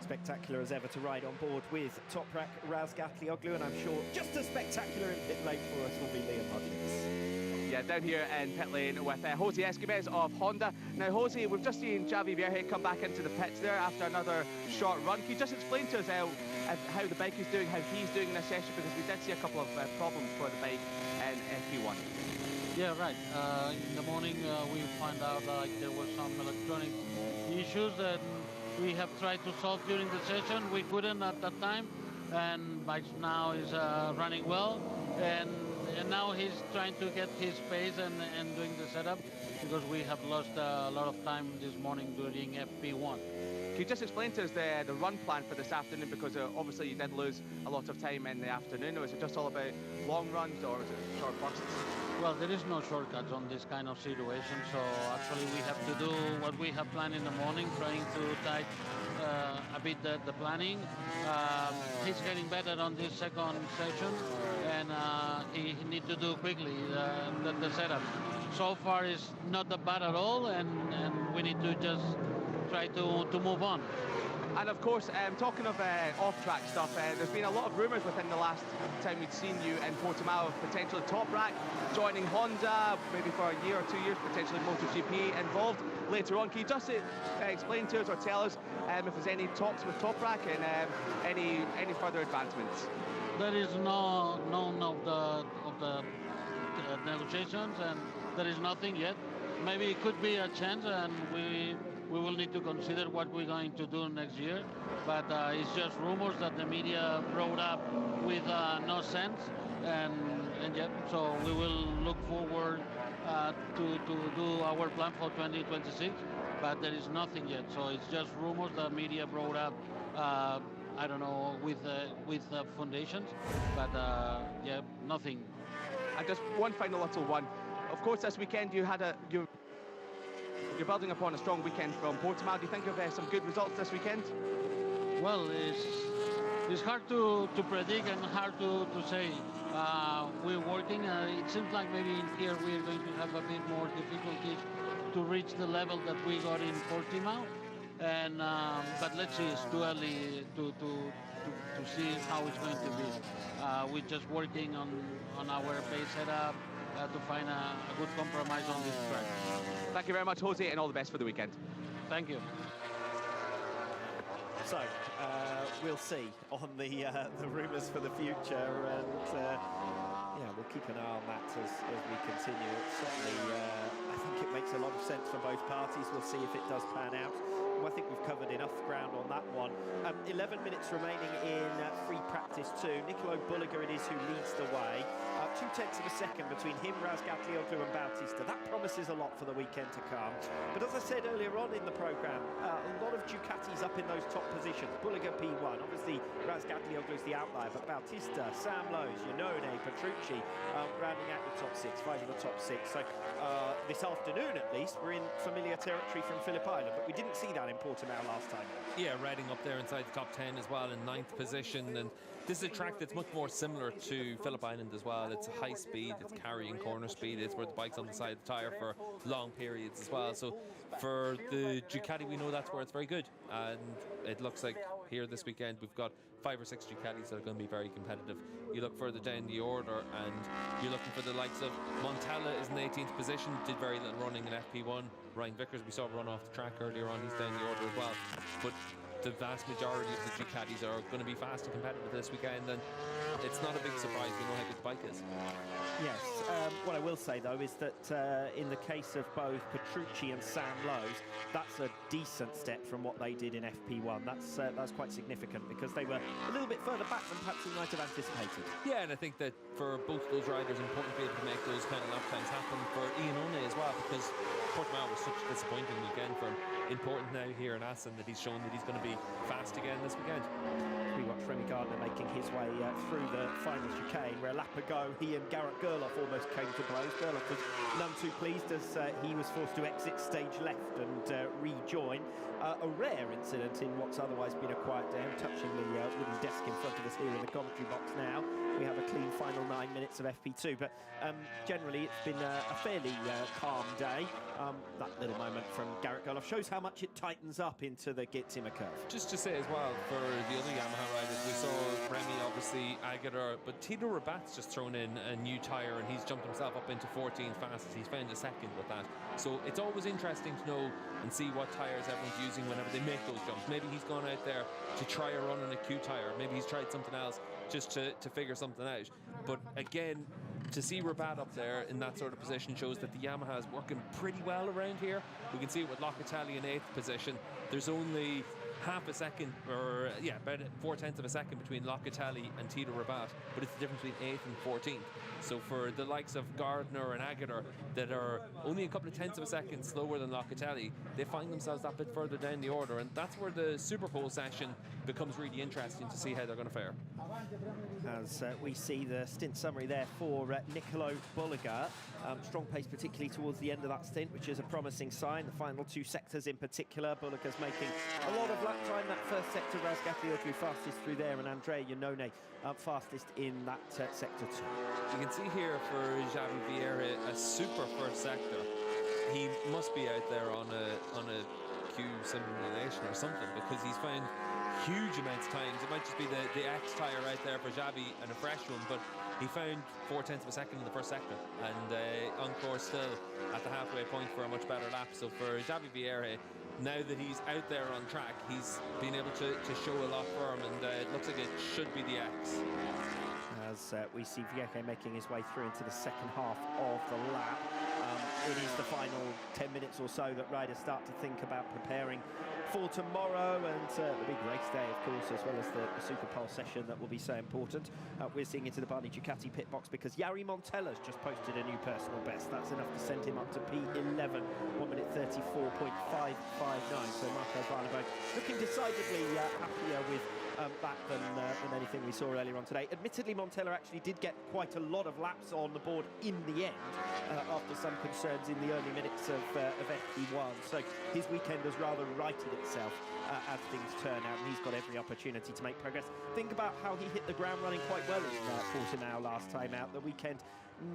Spectacular as ever to ride on board with Toprak Razgatlioglu, and I'm sure just as spectacular in pit lane for us will be Liam Huggins. Yeah, down here in pit lane with Jose Escobar of Honda. Now, Jose, we've just seen Javi Vierge come back into the pits there after another short run. Can you just explain to us how the bike is doing, how he's doing in this session, because we did see a couple of problems for the bike in FP1. Yeah, right. In the morning, we found out there were some electronic issues that we have tried to solve during the session. We couldn't at that time, and bike now is running well, and now he's trying to get his pace and doing the setup, because we have lost a lot of time this morning during FP1. Can you just explain to us the run plan for this afternoon, because obviously you did lose a lot of time in the afternoon. Was it just all about long runs, or was it short bursts? Well, there is no shortcuts on this kind of situation, so actually we have to do what we have planned in the morning, trying to tight a bit the planning. He's getting better on this second session, and he needs to do quickly the setup. So far it's not that bad at all, and we need to just try to move on. And of course, talking of off-track stuff, there's been a lot of rumours within the last time we'd seen you in Portimao of potentially Toprak joining Honda, maybe for a year or 2 years, potentially MotoGP involved later on. Can you just explain to us or tell us if there's any talks with Toprak and any further advancements? There is none of the negotiations, and there is nothing yet. Maybe it could be a chance, and we will need to consider what we're going to do next year, but it's just rumors that the media brought up with no sense, and yeah, so we will look forward to do our plan for 2026, but there is nothing yet, so it's just rumors that media brought up, I don't know, with foundations, but yeah, nothing. And just one final little one. Of course, this weekend you're building upon a strong weekend from Portimao. Do you think of some good results this weekend? Well, it's hard to predict and hard to say. We're working. It seems like maybe in here we're going to have a bit more difficulties to reach the level that we got in Portimao. And but let's see. It's too early to see how it's going to be. We're just working on our pace setup to find a good compromise on this track. Thank you very much, Jose, and all the best for the weekend. Thank you. So we'll see on the rumours for the future, and yeah, we'll keep an eye on that as we continue. It's certainly, I think it makes a lot of sense for both parties. We'll see if it does pan out. I think we've covered enough ground on that one. 11 minutes remaining in free practice 2. Nicolo Bulliger it is who leads the way. 0.2 of a second between him, Razgatlioglu and Bautista. That promises a lot for the weekend to come. But as I said earlier on in the programme, a lot of Ducatis up in those top positions. Bulliger P1, obviously Razgatlioglu's the outlier, but Bautista, Sam Lowes, Iannone, Petrucci, rounding out the top 6, 5 of the top 6. So this afternoon at least, we're in familiar territory from Phillip Island, but we didn't see that in Portimao last time. Yeah, riding up there inside the top 10 as well in 9th position, and this is a track that's much more similar to Phillip Island as well. It's high speed, it's carrying corner speed, it's where the bike's on the side of the tyre for long periods as well. So for the Ducati, we know that's where it's very good, and it looks like here this weekend we've got 5 or 6 Ducatis that are going to be very competitive. You look further down the order and you're looking for the likes of Montella is in 18th position, did very little running in FP1. Ryan Vickers, we saw run off the track earlier on, he's down the order as well. But the vast majority of the Ducatis are going to be fast and competitive this weekend, and it's not a big surprise. We know how good the bike is. Yes, what I will say though is that in the case of both Petrucci and Sam Lowes, that's a decent step from what they did in FP1. That's quite significant, because they were a little bit further back than perhaps we might have anticipated. Yeah, and I think that for both of those riders, it's important to be able to make those kind of lap times happen. For Iannone as well, because Portimao was such a disappointing weekend for him. Important now here in Assen that he's shown that he's going to be fast again this weekend. We watch Remy Gardner making his way through the final chicane, where a lap ago he and Garrett Gerloff almost came to blows. Gerloff was none too pleased as he was forced to exit stage left and rejoin. a rare incident in what's otherwise been a quiet day. I'm touching the wooden desk in front of us here in the commentary box now. We have a clean final 9 minutes of FP2, but generally it's been a fairly calm day. That little moment from Garrett Gerloff shows how much it tightens up into the Gitzimer curve. Just to say as well, for the other Yamaha riders, we saw Remy, obviously, Aguilar, but Tito Rabat's just thrown in a new tyre and he's jumped himself up into 14 fastest. He's found a second with that. So it's always interesting to know and see what tyres everyone's using whenever they make those jumps. Maybe he's gone out there to try a run on a Q tyre. Maybe he's tried something else just to figure something out. But again, to see Rabat up there in that sort of position shows that the Yamaha is working pretty well around here. We can see it with Locatelli in 8th position. There's only half a second, or about 4/10 of a second between Locatelli and Tito Rabat, but it's the difference between 8th and 14th. So for the likes of Gardner and Aguilar that are only a couple of tenths of a second slower than Locatelli, they find themselves that bit further down the order, and that's where the Super Pole session becomes really interesting to see how they're going to fare. As we see the stint summary there for Nicolo Bulliger. Strong pace particularly towards the end of that stint, which is a promising sign. The final 2 sectors in particular, Bulliger's making a lot of lap time. That first sector, Razgatlioglu fastest through there, and Andrea Iannone fastest in that sector too. You can see here for Xavi Vieira a super first sector. He must be out there on a Q simulation or something, because he's found huge amounts of times. It might just be the X tyre right there for Xavi and a fresh one, but he found 4/10 of a second in the first sector, and on course still at the halfway point for a much better lap. So for Xavi Vieira, now that he's out there on track, he's been able to show a lot for him, and it looks like it should be the X. As we see Vieira making his way through into the second half of the lap. It is the final 10 minutes or so that riders start to think about preparing for tomorrow, and the big race day, of course, as well as the Super Pole session that will be so important. We're seeing into the Barney Ducati pit box because Jari Montella's just posted a new personal best. That's enough to send him up to P11, 1 minute 34.559. So Marco Barnabo looking decidedly happier with that than anything we saw earlier on today. Admittedly, Montella actually did get quite a lot of laps on the board in the end after some concerns in the early minutes of FP1. So his weekend has rather righted itself as things turn out, and he's got every opportunity to make progress. Think about how he hit the ground running quite well in Portimao last time out. The weekend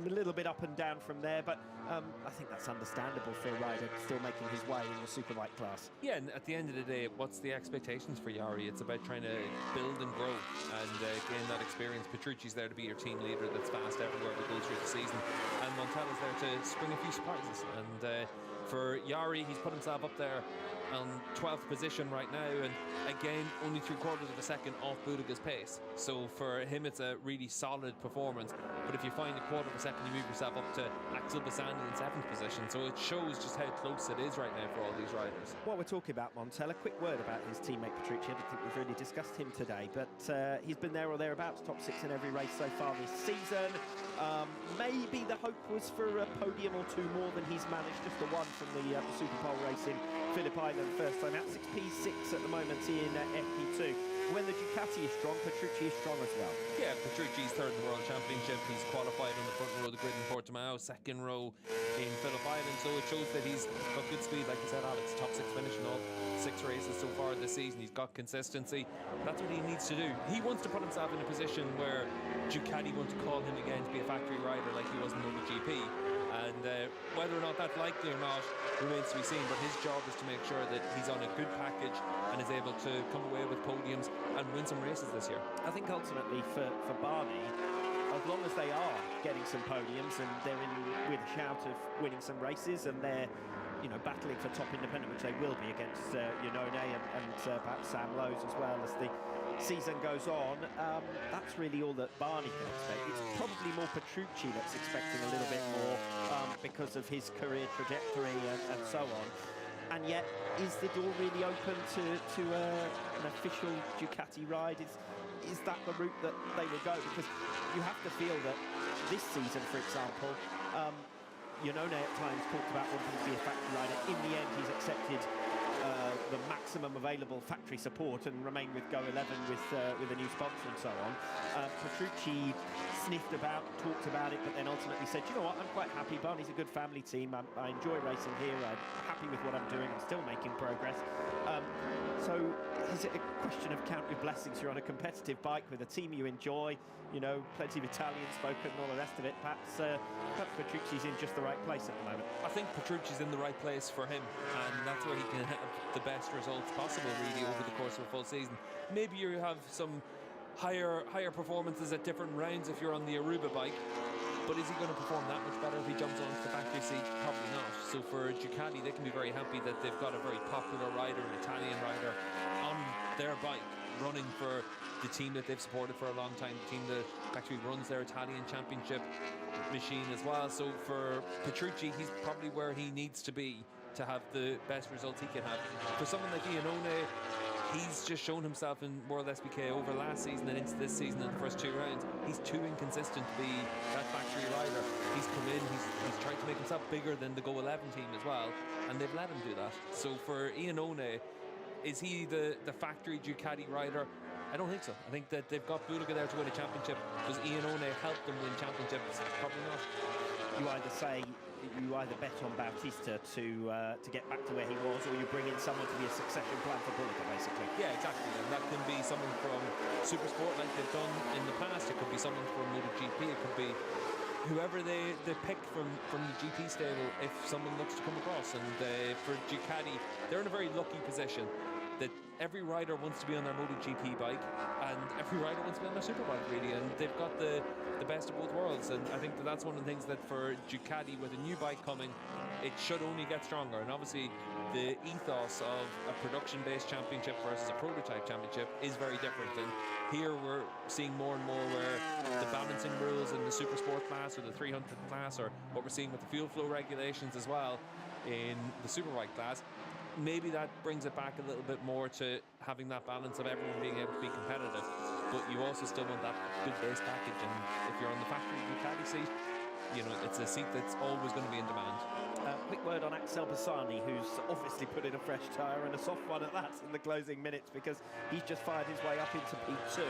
a little bit up and down from there, but I think that's understandable for a rider still making his way in the Superbike class. Yeah, and at the end of the day, what's the expectations for Jari? It's about trying to build and grow and gain that experience. Petrucci's there to be your team leader that's fast everywhere we go through the season, and Montella's there to spring a few surprises. And for Jari, he's put himself up there on 12th position right now, and again only 3/4 of a second off Budiga's pace. So for him it's a really solid performance, but if you find a 1/4 of a second you move yourself up to Axel Bassani in 7th position, so it shows just how close it is right now for all these riders. While we're talking about Montella, quick word about his teammate Petrucci. I don't think we've really discussed him today, but he's been there or thereabouts, top 6 in every race so far this season. Maybe the hope was for a podium or 2 more than he's managed, just the one from the Super Pole race in Phillip Island first time out. 6P6 at the moment in FP2. When the Ducati is strong, Petrucci is strong as well. Yeah, Petrucci's 3rd in the World Championship. He's qualified on the front row of the grid in Portimao, 2nd row in Phillip Island, so it shows that he's got good speed. Like you said, Alex, top 6 finish in all 6 races so far this season. He's got consistency. That's what he needs to do. He wants to put himself in a position where Ducati want to call him again to be a factory rider like he was in MotoGP. And whether or not that's likely or not remains to be seen, but his job is to make sure that he's on a good package and is able to come away with podiums and win some races this year. I think ultimately for Barney, as long as they are getting some podiums and they're in with a shout of winning some races, and they're battling for top independent, which they will be against Iannone and perhaps Sam Lowes as well as the season goes on, that's really all that Barney can expect. It's probably more Petrucci that's expecting a little bit more because of his career trajectory and so on. And yet, is the door really open to an official Ducati ride? Is that the route that they will go? Because you have to feel that this season, for example, Iannone at times talked about wanting to be a factory rider. In the end, he's accepted the maximum available factory support and remain with Go 11 with a new sponsor and so on. Petrucci sniffed about, talked about it, but then ultimately said, you know what, I'm quite happy. Barney's a good family team. I enjoy racing here. I'm happy with what I'm doing. I'm still making progress. So is it a question of count your blessings? You're on a competitive bike with a team you enjoy, you know, plenty of Italian spoken and all the rest of it. Perhaps Petrucci's in just the right place at the moment. I think Petrucci's in the right place for him, and that's where he can have the best results possible, really, over the course of a full season. Maybe you have some higher performances at different rounds if you're on the Aruba bike, but is he going to perform that much better if he jumps onto the factory seat? Probably not. So for Ducati, they can be very happy that they've got a very popular rider, an Italian rider, on their bike, running for the team that they've supported for a long time, the team that actually runs their Italian championship machine as well. So for Petrucci, he's probably where he needs to be to have the best results he can have. For someone like Iannone, he's just shown himself in World SBK over last season and into this season in the first 2 rounds. He's too inconsistent to be that factory rider. He's come in, he's tried to make himself bigger than the Go 11 team as well, and they've let him do that. So for Iannone, is he the factory Ducati rider? I don't think so. I think that they've got Bulliga there to win a championship. Does Iannone help them win championships? Probably not. You either bet on Bautista to get back to where he was, or you bring in someone to be a succession plan for Bulliga, basically. Yeah, exactly. And that can be someone from Supersport like they've done in the past. It could be someone from MotoGP. It could be whoever they pick from the GP stable if someone looks to come across. And for Ducati, they're in a very lucky position that every rider wants to be on their MotoGP bike and every rider wants to be on their Superbike, really, and they've got the best of both worlds. And I think that's one of the things that for Ducati, with a new bike coming, it should only get stronger. And obviously the ethos of a production-based championship versus a prototype championship is very different, and here we're seeing more and more where the balancing rules in the Super Sport class or the 300 class, or what we're seeing with the fuel flow regulations as well in the Superbike class, maybe that brings it back a little bit more to having that balance of everyone being able to be competitive, but you also still want that good base package. And if you're on the factory Ducati seat, you know, it's a seat that's always going to be in demand. Quick word on Axel Bassani, who's obviously put in a fresh tyre, and a soft one at that, in the closing minutes, because he's just fired his way up into P2,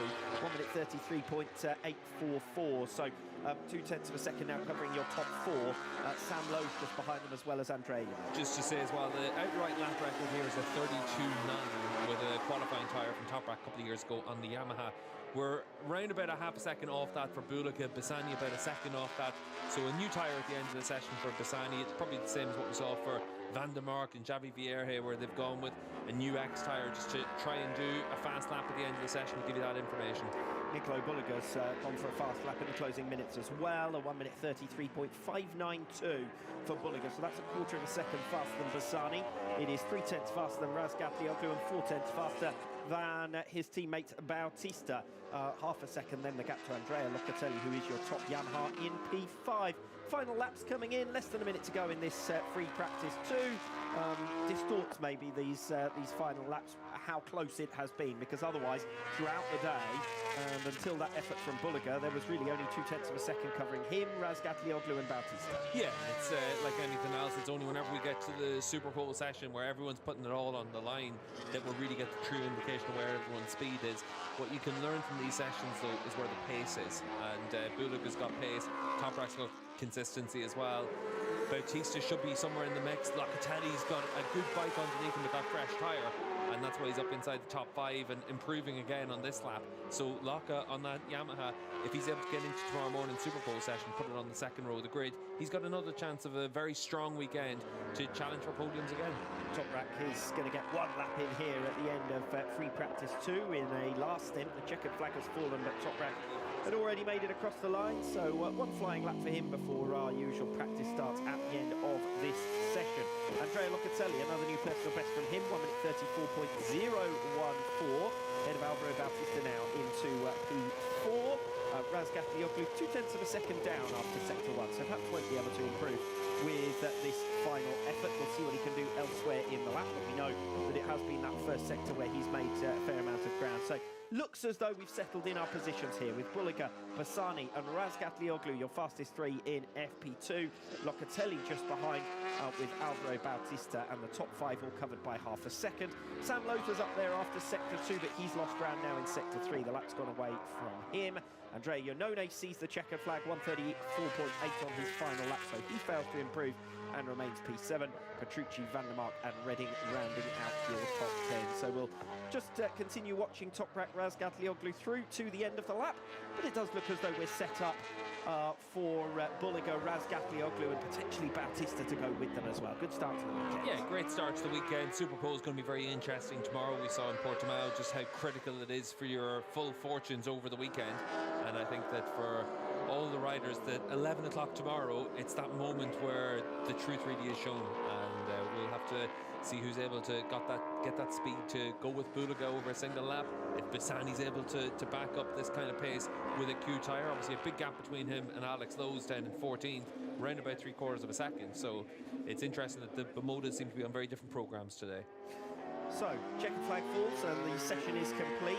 1 minute 33.844, so 0.2 of a second now covering your top 4. Sam Lowe's just behind them, as well as Andrea. Just to say as well, the outright lap record here is a 32.9 with a qualifying tyre from Toprak a couple of years ago on the Yamaha. We're round about a half a second off that for Bulliga, Bassani about a second off that. So a new tyre at the end of the session for Bassani. It's probably the same as what we saw for Van der Mark and Javi Vierge, where they've gone with a new X tyre just to try and do a fast lap at the end of the session to give you that information. Nicolo Bulliga's gone for a fast lap in the closing minutes as well, a 1 minute 33.592 for Bulliga, so that's a quarter of a second faster than Bassani. It is 0.3 faster than Razgatlioglu and 0.4 faster than his teammate Bautista. Half a second then the gap to Andrea Locatelli, who is your top Yamaha in P5. Final laps coming in, less than a minute to go in this free practice 2. Distorts maybe these final laps how close it has been, because otherwise throughout the day and until that effort from Bulliga, there was really only 0.2 of a second covering him, Razgatlioglu and Bautista. Yeah, it's like anything else. It's only whenever we get to the Super Bowl session where everyone's putting it all on the line that we'll really get the true indication of where everyone's speed is. What you can learn from these sessions, though, is where the pace is. And Bulliga's got pace, Toprak's got consistency as well. Bautista should be somewhere in the mix. Locatelli's got a good bike underneath him with that fresh tyre, and that's why he's up inside the top 5 and improving again on this lap. So Locke on that Yamaha, if he's able to get into tomorrow morning Super Bowl session, put it on the second row of the grid, he's got another chance of a very strong weekend to challenge for podiums again. Toprak is going to get 1 lap in here at the end of free practice 2 in a last stint. The checkered flag has fallen, but Toprak had already made it across the line, so 1 flying lap for him before our usual practice starts at the end of this session. Andrea Locatelli, another new personal best from him, 1 minute 34.014, ahead of Alvaro Bautista now into P4. Razgatlioglu 0.2 of a second down after sector 1, so perhaps won't be able to improve with this final effort. We'll see what he can do elsewhere in the lap, but we know that it has been that first sector where he's made a fair amount of ground. So looks as though we've settled in our positions here with Buliga, Bassani and Razgatlioglu, your fastest three in FP2. Locatelli just behind with Alvaro Bautista, and the top five all covered by half a second. Sam Lothar's up there after Sector 2, but he's lost ground now in Sector 3. The lap's gone away from him. Andrea Iannone sees the checkered flag, 134.8 on his final lap, so he fails to improve and remains P7. Petrucci, Van der Mark and Redding rounding out your top 10. So we'll just continue watching Toprak Razgatlioglu through to the end of the lap, but it does look as though we're set up for Buliga, Razgatlioglu and potentially Bautista to go with them as well. Good start to the weekend. Yeah, great start to the weekend. Superpole is going to be very interesting tomorrow. We saw in Portimao just how critical it is for your full fortunes over the weekend, and I think that for all the riders, that 11 o'clock tomorrow, it's that moment where the truth really is shown, and we'll have to see who's able to get that speed to go with Buliga over a single lap. If Bassani's able to back up this kind of pace with a Q tyre, obviously a big gap between him and Alex Lowe's down in 14th, around about 3/4 of a second. So it's interesting that the Motas seem to be on very different programs today. So, checkered flag falls and the session is complete.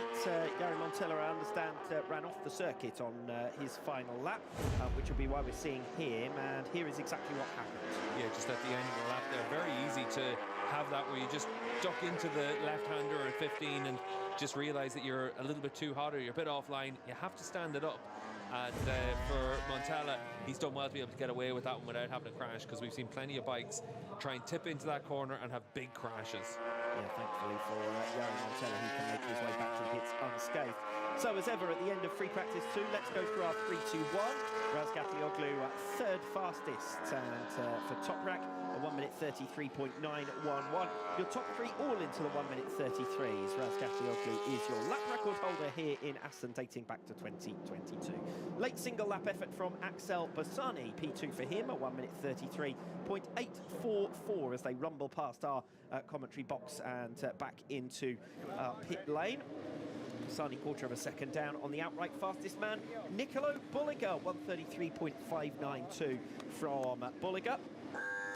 Jari Montella, I understand, ran off the circuit on his final lap, which will be why we're seeing him, and here is exactly what happened. Yeah, just at the end of the lap there, very easy to have that where you just duck into the left-hander at 15 and just realise that you're a little bit too hot or you're a bit offline. You have to stand it up. And for Montella, he's done well to be able to get away with that one without having a crash, because we've seen plenty of bikes try and tip into that corner and have big crashes. Yeah, thankfully for Jari Montella, he can make his way back to the pits unscathed. So as ever, at the end of free practice 2, let's go through our 3-2-1. Razgatlioglu third fastest, and for Toprak, a 1 minute 33.911. Your top three all into the 1 minute 33s. Razgatlioglu is your lap record holder here in Assen, dating back to 2022. Late single lap effort from Axel Bassani, P2 for him, a 1 minute 33.844 as they rumble past our commentary box and back into pit lane. Bassani 1/4 of a second down on the outright fastest man, Nicolo Buliga, 133.592 from Buliga.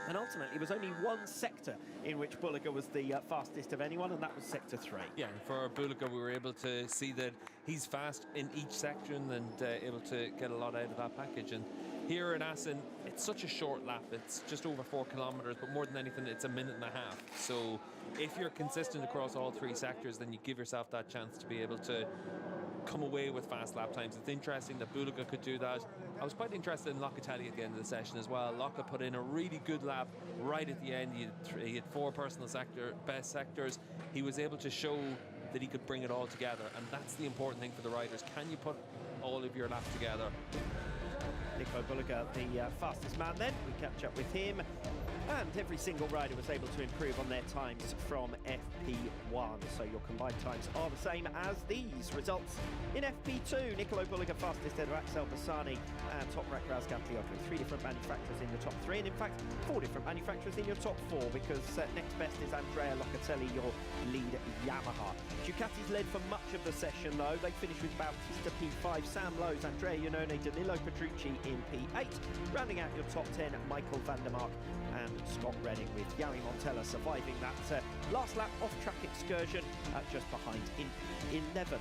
And ultimately, it was only one sector in which Buliga was the fastest of anyone, and that was Sector 3. Yeah, and for Buliga, we were able to see that he's fast in each section and able to get a lot out of that package. And here in Assen, it's such a short lap. It's just over 4 kilometres, but more than anything, it's a 1.5 minutes. So if you're consistent across all 3 sectors, then you give yourself that chance to be able to come away with fast lap times. It's interesting that Buliga could do that. I was quite interested in Locatelli at the end of the session as well. Locke put in a really good lap right at the end. He had 4 personal best sectors. He was able to show that he could bring it all together, and that's the important thing for the riders. Can you put all of your laps together? Nico Buliga, the fastest man then. We catch up with him. And every single rider was able to improve on their times from FP1. So your combined times are the same as these results. In FP2, Nicolo Buliga fastest ahead of Axel Bassani and Toprak Razgatlioglu. 3 different manufacturers in the top 3, and in fact 4 different manufacturers in your top 4, because next best is Andrea Locatelli, your lead Yamaha. Ducati's led for much of the session though. They finished with Bautista P5, Sam Lowe's, Andrea Iannone, Danilo Petrucci in P8. Rounding out your top 10, Michael van der Mark and Scott Redding, with Jari Montella surviving that last lap off-track excursion just behind in P11.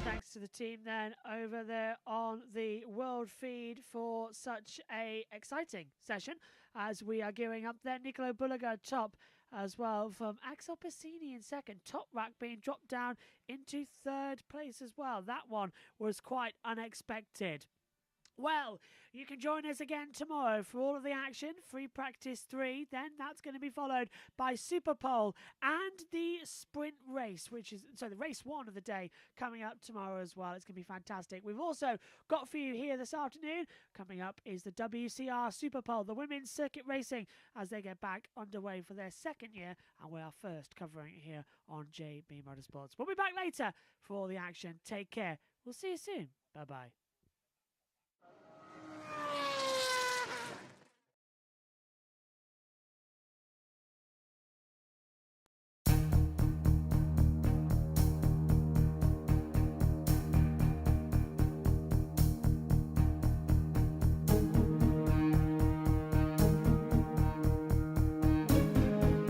Thanks to the team then over there on the world feed for such a exciting session as we are gearing up there. Nicolo Buliga top as well from Axel Bassini in second. Toprak being dropped down into 3rd place as well. That one was quite unexpected. Well, you can join us again tomorrow for all of the action. Free practice 3, then that's going to be followed by Superpole and the sprint race, which is, so the race 1 of the day coming up tomorrow as well. It's going to be fantastic. We've also got for you here this afternoon, coming up is the WCR Superpole, the women's circuit racing, as they get back underway for their 2nd year, and we are first covering it here on JB Motorsports. We'll be back later for all the action. Take care. We'll see you soon. Bye-bye.